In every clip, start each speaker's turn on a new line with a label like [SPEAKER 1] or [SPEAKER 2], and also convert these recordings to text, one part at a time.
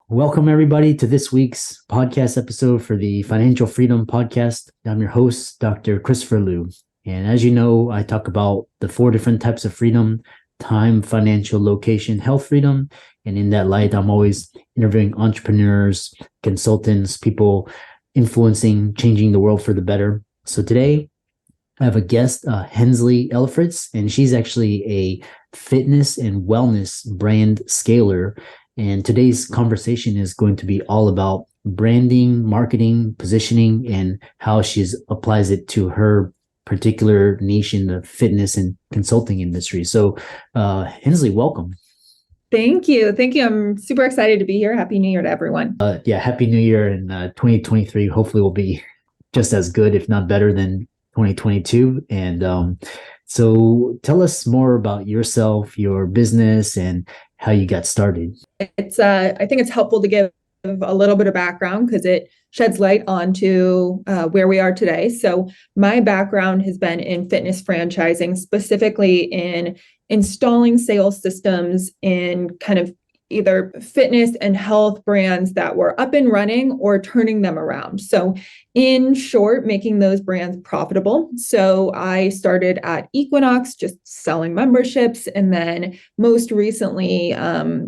[SPEAKER 1] Welcome, everybody, to this week's podcast episode for the Financial Freedom Podcast. I'm your host, Dr. Christopher Liu. And as you know, I talk about the four different types of freedom: time, financial, location, health freedom. And in that light, I'm always interviewing entrepreneurs, consultants, people influencing, changing the world for the better. So today, I have a guest, Hensley Ellefritz, and she's actually a fitness and wellness brand scaler. And today's conversation is going to be all about branding, marketing, positioning, and how she applies it to her particular niche in the fitness and consulting industry. So, Hensley, welcome.
[SPEAKER 2] Thank you. Thank you. I'm super excited to be here. Happy New Year to everyone.
[SPEAKER 1] Happy New Year. And 2023 hopefully will be just as good, if not better than 2022. And so tell us more about yourself, your business, and how you got started.
[SPEAKER 2] I think it's helpful to give a little bit of background because it sheds light onto where we are today. So my background has been in fitness franchising, specifically in installing sales systems in kind of either fitness and health brands that were up and running or turning them around. So in short, making those brands profitable. So I started at Equinox, just selling memberships. And then most recently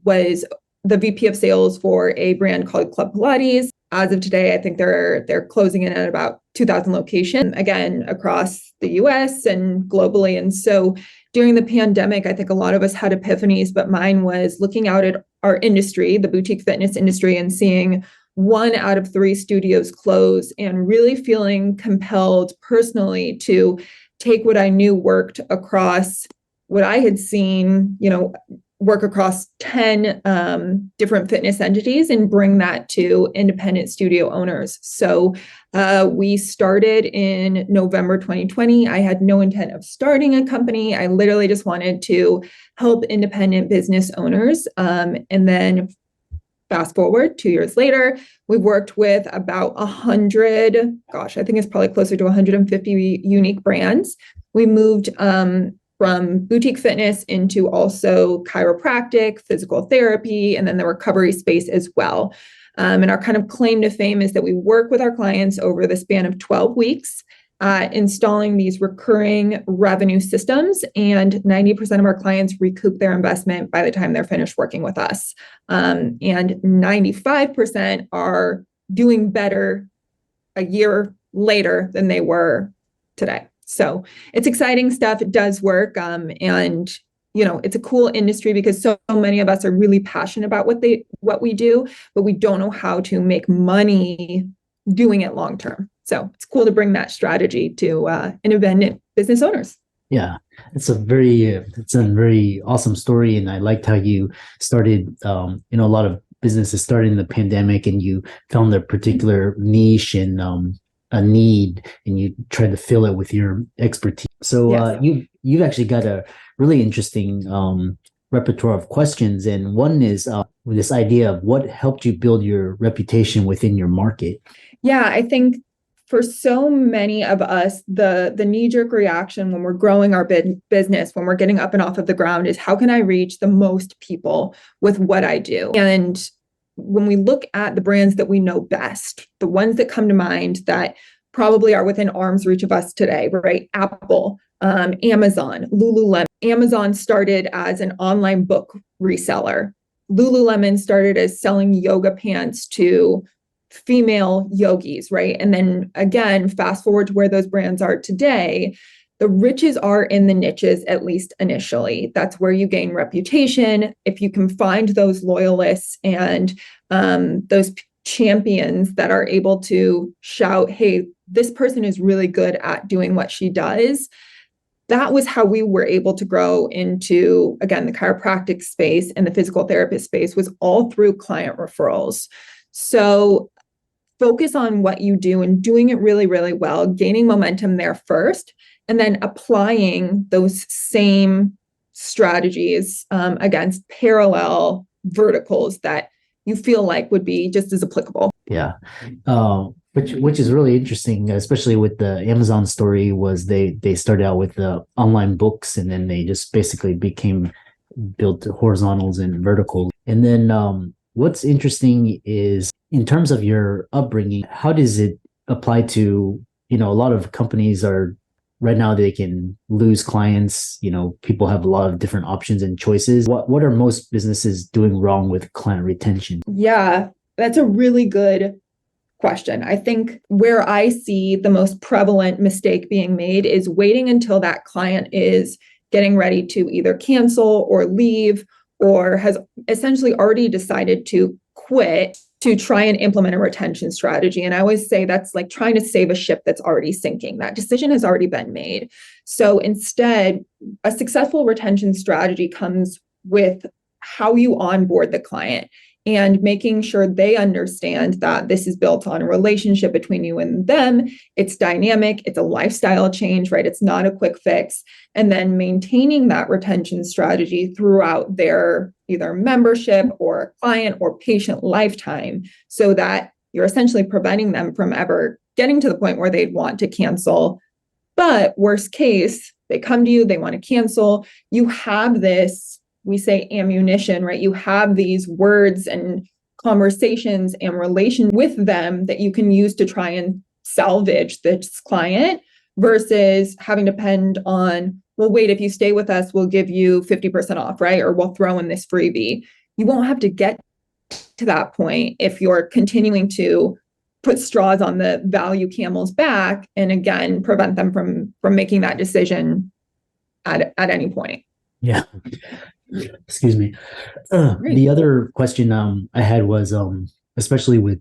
[SPEAKER 2] was the VP of sales for a brand called Club Pilates. As of today, I think they're closing in at about 2,000 locations, again, across the US and globally. And so during the pandemic, I think a lot of us had epiphanies, but mine was looking out at our industry, the boutique fitness industry, and seeing 1 out of 3 studios close and really feeling compelled personally to take what I knew worked across what I had seen, work across 10 different fitness entities and bring that to independent studio owners. So we started in November 2020. I had no intent of starting a company. I literally just wanted to help independent business owners. And then fast forward 2 years later, we worked with about 100, I think it's probably closer to 150 unique brands. We moved from boutique fitness into also chiropractic, physical therapy, and then the recovery space as well. And our kind of claim to fame is that we work with our clients over the span of 12 weeks, installing these recurring revenue systems, and 90% of our clients recoup their investment by the time they're finished working with us. And 95% are doing better a year later than they were today. So it's exciting stuff. It does work. And it's a cool industry because so many of us are really passionate about what we do, but we don't know how to make money doing it long term. So it's cool to bring that strategy to independent business owners.
[SPEAKER 1] Yeah, it's a very awesome story. And I liked how you started, a lot of businesses started in the pandemic and you found a particular niche and a need, and you try to fill it with your expertise. So yes. You've actually got a really interesting repertoire of questions, and one is this idea of what helped you build your reputation within your market.
[SPEAKER 2] Yeah, I think for so many of us, the knee-jerk reaction when we're growing our business, when we're getting up and off of the ground, is how can I reach the most people with what I do? And when we look at the brands that we know best, the ones that come to mind that probably are within arm's reach of us today, right? Apple, Amazon, Lululemon. Amazon started as an online book reseller. Lululemon started as selling yoga pants to female yogis, right? And then again, fast forward to where those brands are today, the riches are in the niches, at least initially. That's where you gain reputation. If you can find those loyalists and those champions that are able to shout, hey, this person is really good at doing what she does. That was how we were able to grow into, again, the chiropractic space and the physical therapist space was all through client referrals. So focus on what you do and doing it really, really well, gaining momentum there first, and then applying those same strategies against parallel verticals that you feel like would be just as applicable.
[SPEAKER 1] Yeah. Which is really interesting, especially with the Amazon story. Was they started out with the online books, and then they just basically built horizontals and verticals. And then what's interesting is in terms of your upbringing, how does it apply to, a lot of companies are right now they can lose clients. People have a lot of different options and choices. What are most businesses doing wrong with client retention?
[SPEAKER 2] Yeah, that's a really good question. I think where I see the most prevalent mistake being made is waiting until that client is getting ready to either cancel or leave or has essentially already decided to quit to try and implement a retention strategy. And I always say that's like trying to save a ship that's already sinking. That decision has already been made. So instead, a successful retention strategy comes with how you onboard the client and making sure they understand that this is built on a relationship between you and them. It's dynamic, it's a lifestyle change, right? It's not a quick fix. And then maintaining that retention strategy throughout their either membership or client or patient lifetime so that you're essentially preventing them from ever getting to the point where they'd want to cancel. But worst case, they come to you, they want to cancel. You have this, we say ammunition, right? You have these words and conversations and relation with them that you can use to try and salvage this client versus having to depend on, well, wait, if you stay with us, we'll give you 50% off, right? Or we'll throw in this freebie. You won't have to get to that point if you're continuing to put straws on the value camel's back and again, prevent them from making that decision at any point.
[SPEAKER 1] Yeah. Excuse me. The other question I had was especially with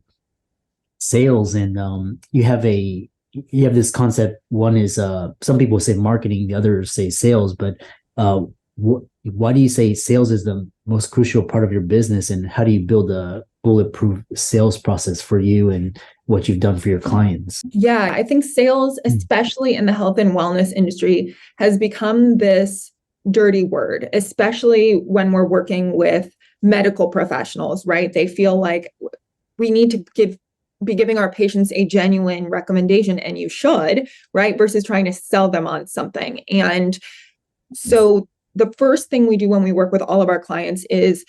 [SPEAKER 1] sales and you have this concept. One is some people say marketing, the others say sales, but why do you say sales is the most crucial part of your business, and how do you build a bulletproof sales process for you and what you've done for your clients?
[SPEAKER 2] Yeah, I think sales, especially in the health and wellness industry, has become this dirty word, especially when we're working with medical professionals, right? They feel like we need to be giving our patients a genuine recommendation, and you should, right? Versus trying to sell them on something. And so the first thing we do when we work with all of our clients is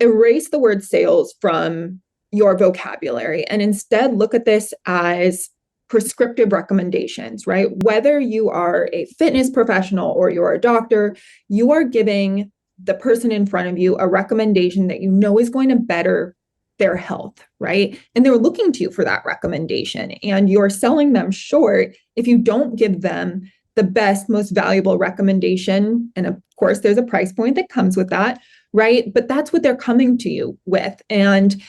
[SPEAKER 2] erase the word sales from your vocabulary and instead look at this as prescriptive recommendations, right? Whether you are a fitness professional or you're a doctor, you are giving the person in front of you a recommendation that you know is going to better their health, right? And they're looking to you for that recommendation, and you're selling them short if you don't give them the best, most valuable recommendation. And of course, there's a price point that comes with that, right? But that's what they're coming to you with. And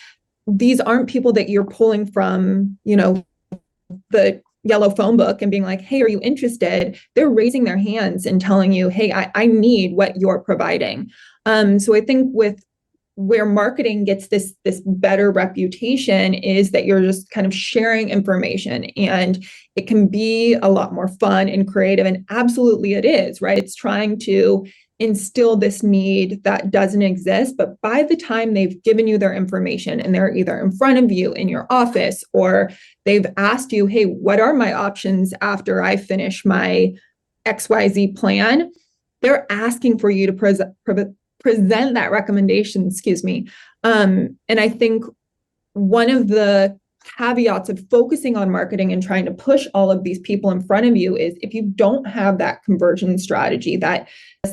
[SPEAKER 2] these aren't people that you're pulling from, the yellow phone book and being like, hey, are you interested? They're raising their hands and telling you, hey, I need what you're providing. So I think with where marketing gets this better reputation is that you're just kind of sharing information, and it can be a lot more fun and creative. And absolutely it is, right? It's trying to instill this need that doesn't exist. But by the time they've given you their information and they're either in front of you in your office or they've asked you, hey, what are my options after I finish my XYZ plan? They're asking for you to present that recommendation, and I think one of the caveats of focusing on marketing and trying to push all of these people in front of you is if you don't have that conversion strategy, that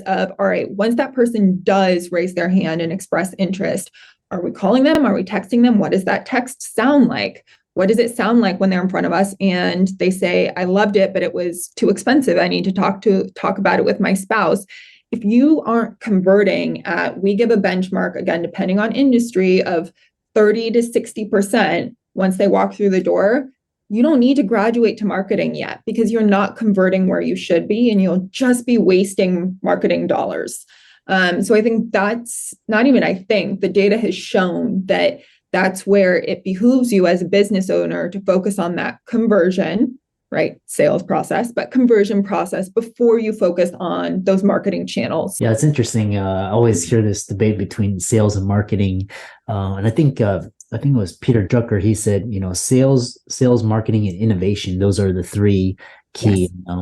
[SPEAKER 2] of, all right, once that person does raise their hand and express interest, are we calling them? Are we texting them? What does that text sound like? What does it sound like when they're in front of us and they say, I loved it, but it was too expensive. I need to talk about it with my spouse. If you aren't converting at, we give a benchmark, again, depending on industry, of 30 to 60% once they walk through the door, you don't need to graduate to marketing yet because you're not converting where you should be, and you'll just be wasting marketing dollars. So I think that's not even, I think the data has shown that that's where it behooves you as a business owner to focus on that conversion, right? Sales process, but conversion process before you focus on those marketing channels.
[SPEAKER 1] Yeah, it's interesting. I always hear this debate between sales and marketing. And I think it was Peter Drucker. He said, sales, marketing, and innovation, those are the three key. Yes.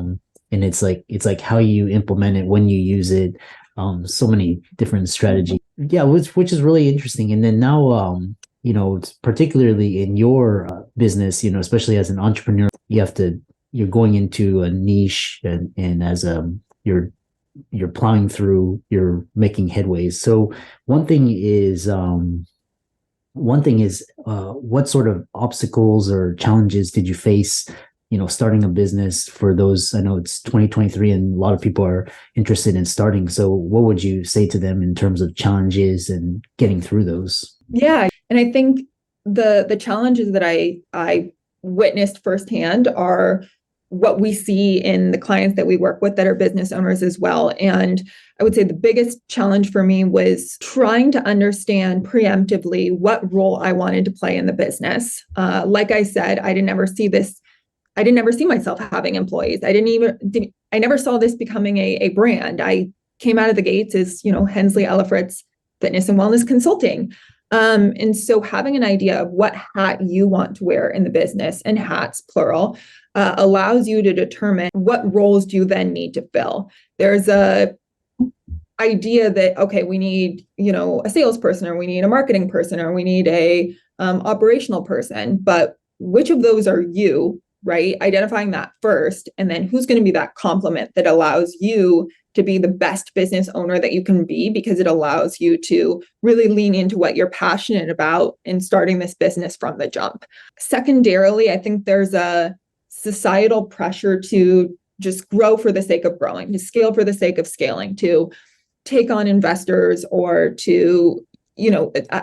[SPEAKER 1] And it's like how you implement it, when you use it, so many different strategies. yeah, which is really interesting. And then now, it's particularly in your business, especially as an entrepreneur, you're going into a niche, and as you're plowing through, you're making headways. So one thing is, what sort of obstacles or challenges did you face, starting a business? For those, I know it's 2023 and a lot of people are interested in starting. So what would you say to them in terms of challenges and getting through those?
[SPEAKER 2] Yeah. And I think the challenges that I witnessed firsthand are what we see in the clients that we work with that are business owners as well. And I would say the biggest challenge for me was trying to understand preemptively what role I wanted to play in the business. Like I said, I didn't ever see myself having employees. I never saw this becoming a brand. I came out of the gates as, Hensley Ellefritz Fitness and Wellness Consulting. And so having an idea of what hat you want to wear in the business, and hats plural, allows you to determine what roles do you then need to fill. There's a idea that, okay, we need, a salesperson, or we need a marketing person, or we need a operational person, but which of those are you, right? Identifying that first, and then who's going to be that complement that allows you to be the best business owner that you can be, because it allows you to really lean into what you're passionate about in starting this business from the jump. Secondarily, I think there's a societal pressure to just grow for the sake of growing, to scale for the sake of scaling, to take on investors, or to,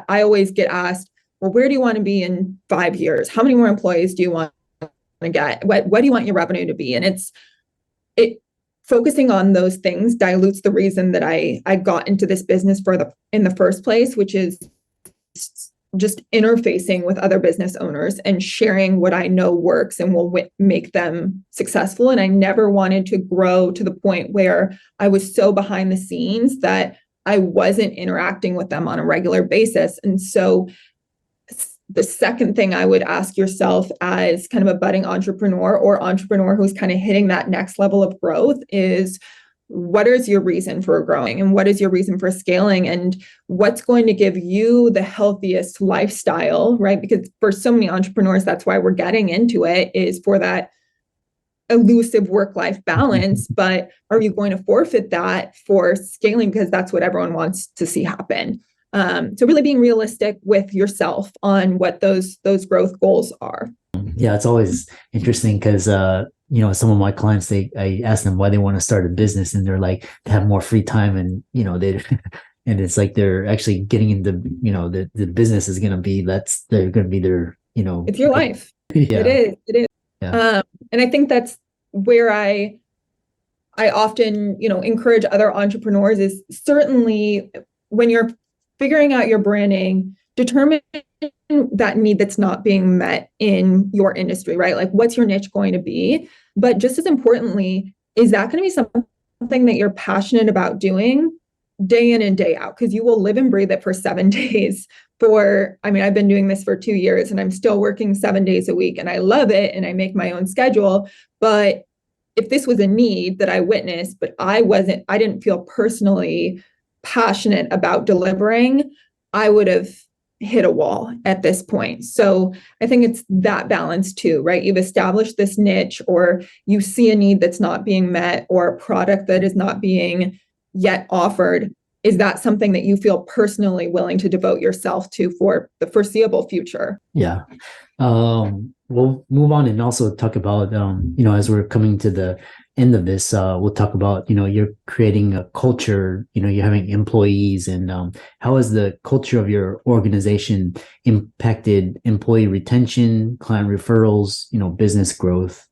[SPEAKER 2] I always get asked, well, where do you want to be in 5 years? How many more employees do you want to get? What do you want your revenue to be? And it focusing on those things dilutes the reason that I got into this business in the first place, which is just interfacing with other business owners and sharing what I know works and will make them successful. And I never wanted to grow to the point where I was so behind the scenes that I wasn't interacting with them on a regular basis. And so the second thing I would ask yourself as kind of a budding entrepreneur, or entrepreneur who's kind of hitting that next level of growth, is what is your reason for growing, and what is your reason for scaling, and what's going to give you the healthiest lifestyle, right? Because for so many entrepreneurs, that's why we're getting into it, is for that elusive work-life balance. But are you going to forfeit that for scaling, because that's what everyone wants to see happen? So really being realistic with yourself on what those growth goals are.
[SPEAKER 1] Yeah, it's always interesting because some of my clients, I ask them why they want to start a business, and they're like, to have more free time, and they and it's like they're actually getting into the business is going to be they're going to be their
[SPEAKER 2] it's your life.
[SPEAKER 1] Yeah.
[SPEAKER 2] It is.
[SPEAKER 1] Yeah.
[SPEAKER 2] And I think that's where I often encourage other entrepreneurs, is certainly when you're figuring out your branding, determine that need that's not being met in your industry, right? Like, what's your niche going to be? But just as importantly, is that going to be something that you're passionate about doing day in and day out? Because you will live and breathe it for 7 days. I've been doing this for 2 years, and I'm still working 7 days a week, and I love it, and I make my own schedule. But if this was a need that I witnessed, but I didn't feel personally passionate about delivering, I would have hit a wall at this point. So I think it's that balance too, right? You've established this niche, or you see a need that's not being met, or a product that is not being yet offered. Is that something that you feel personally willing to devote yourself to for the foreseeable future?
[SPEAKER 1] Yeah. We'll move on and also talk about, as we're coming to the end of this, we'll talk about, you're creating a culture, you're having employees, and how has the culture of your organization impacted employee retention, client referrals, business growth?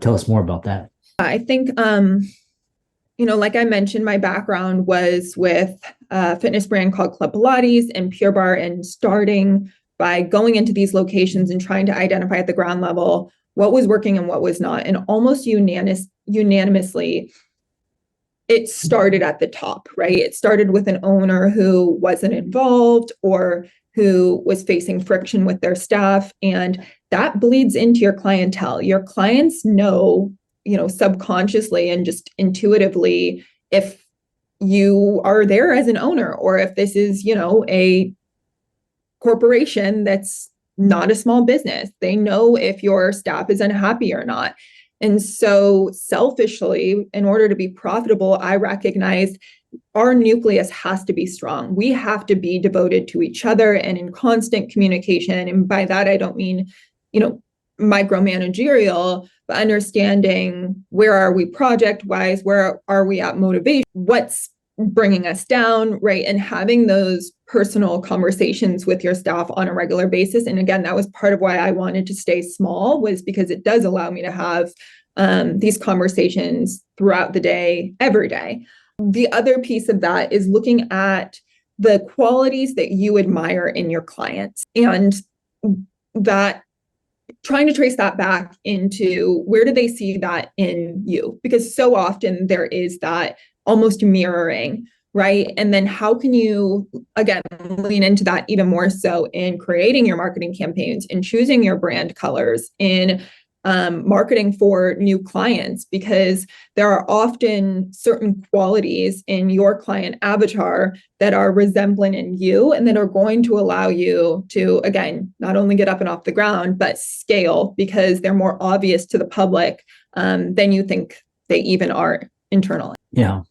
[SPEAKER 1] Tell us more about that.
[SPEAKER 2] I think, like I mentioned, my background was with a fitness brand called Club Pilates and Pure Barre, and starting by going into these locations and trying to identify at the ground level what was working and what was not. And almost unanimously, it started at the top, right? It started with an owner who wasn't involved, or who was facing friction with their staff. And that bleeds into your clientele. Your clients know, subconsciously and just intuitively, if you are there as an owner, or if this is, a corporation that's not a small business. They know if your staff is unhappy or not. And so selfishly, in order to be profitable, I recognize our nucleus has to be strong. We have to be devoted to each other and in constant communication. And by that, I don't mean, micromanagerial, but understanding where are we project wise, where are we at motivation, what's bringing us down, right? And having those personal conversations with your staff on a regular basis. And again, that was part of why I wanted to stay small, was because it does allow me to have these conversations throughout the day, every day. The other piece of that is looking at the qualities that you admire in your clients, and that trying to trace that back into where do they see that in you? Because so often there is that almost mirroring, right? And then how can you, again, lean into that even more so in creating your marketing campaigns, in choosing your brand colors, in marketing for new clients, because there are often certain qualities in your client avatar that are resemblant in you and that are going to allow you to, again, not only get up and off the ground, but scale, because they're more obvious to the public than you think they even are internally.
[SPEAKER 1] Yeah.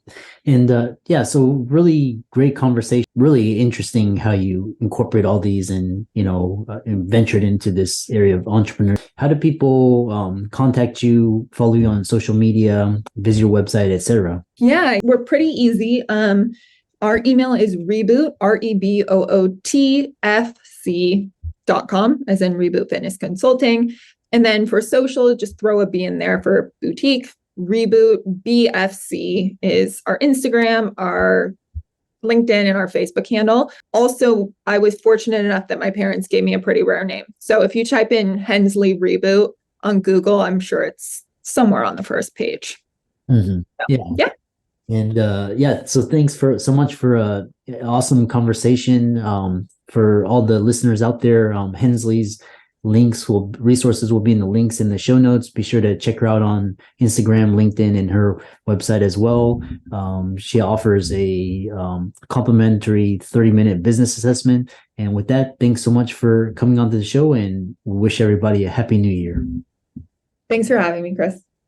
[SPEAKER 1] And so really great conversation. Really interesting how you incorporate all these and, and ventured into this area of entrepreneur. How do people contact you, follow you on social media, visit your website, etc.?
[SPEAKER 2] Yeah, we're pretty easy. Our email is Reboot, REBOOTFC.com, as in Reboot Fitness Consulting. And then for social, just throw a B in there for boutique. Reboot BFC is our Instagram, our LinkedIn, and our Facebook handle. Also, I was fortunate enough that my parents gave me a pretty rare name. So if you type in Hensley Reboot on Google, I'm sure it's somewhere on the first page.
[SPEAKER 1] Mm-hmm.
[SPEAKER 2] So, yeah.
[SPEAKER 1] And so thanks so much for an awesome conversation. For all the listeners out there, Hensley's resources will be in the links in the show notes. Be sure to check her out on Instagram, LinkedIn, and her website as well. She offers a complimentary 30-minute business assessment. And with that, thanks so much for coming onto the show, and wish everybody a happy new year.
[SPEAKER 2] Thanks for having me, Chris.